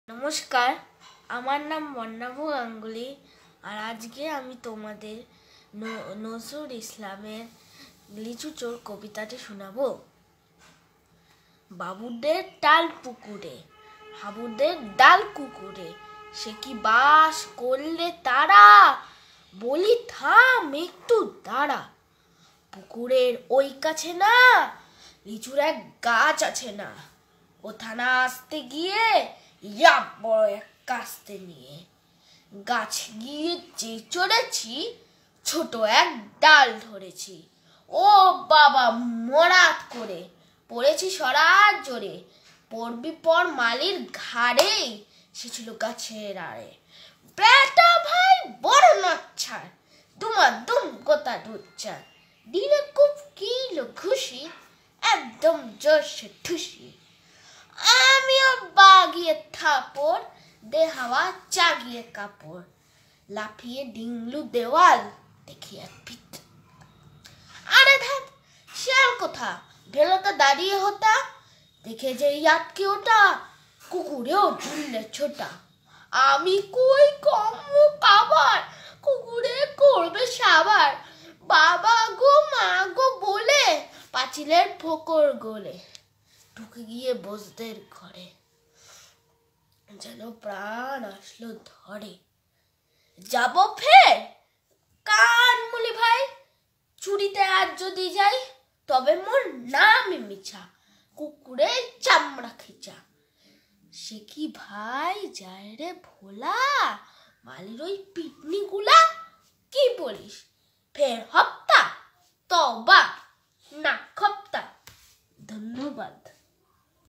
নমস্কার, আমার নাম বর্ণাভ গাঙ্গুলি। আর আজকে আমি তোমাদের নজরুল ইসলামের লিচু চোর কবিতাটি শোনাবো। বাবুদের ডাল পুকুরে, হাবুদের ডাল কুকুরে, সে কি বাস করলে তারা? বলি থাম একটু দাঁড়া। পুকুরের ওই কাছে না লিচুর এক গাছ আছে না, ও থানা আসতে গিয়ে বড় এক কাস্তে নিয়ে গাছ গিয়ে যে চড়েছি, ছোট এক ডাল ধরেছি। ও বাবা মরাত করে পড়েছি সরার জোরে, পড়বি পর মালির ঘাড়েই, সে ছিল গাছের আড়ে। বেটা ভাই বড় নচ্ছার, দুমা দুম গোতা ধুচ্ছার, দিলে খুব কিলো ঘুষি, একদম জোরসে ঠুসি। আমিও বাগিয়ে থাপড়, দে হাওয়া চাগিয়ে কাপড়, লাফিয়ে ডিংলু দেওয়াল, দেখি এক পিঠ। আরে ধ্যাত, শিয়াল কোথা ভেলোটা দাঁড়িয়ে হতা, দেখে যে আটকে ওটা, কুকুরেও ঝুললে ছোটা। আমি কই কম কাবার, কুকুরে করবে সাবার, বাবা গো মা গো বলে পাঁচিলের ফোকর গোলে ঢুকে গিয়ে বসদের ঘরে, যেন প্রাণ আসলো ধরে। যাব ফের কানমুলি ভাই, চুরিতে আজ যদি যাই, তবে মোর নামই মিছা, কুকুরের চামড়া খিচা। সে কি ভাই যায় রে ভোলা, মালির ওই পিটনি গুলা, কি বলিস ফের হপ্তা তবা না খপ্তা। ধন্যবাদ।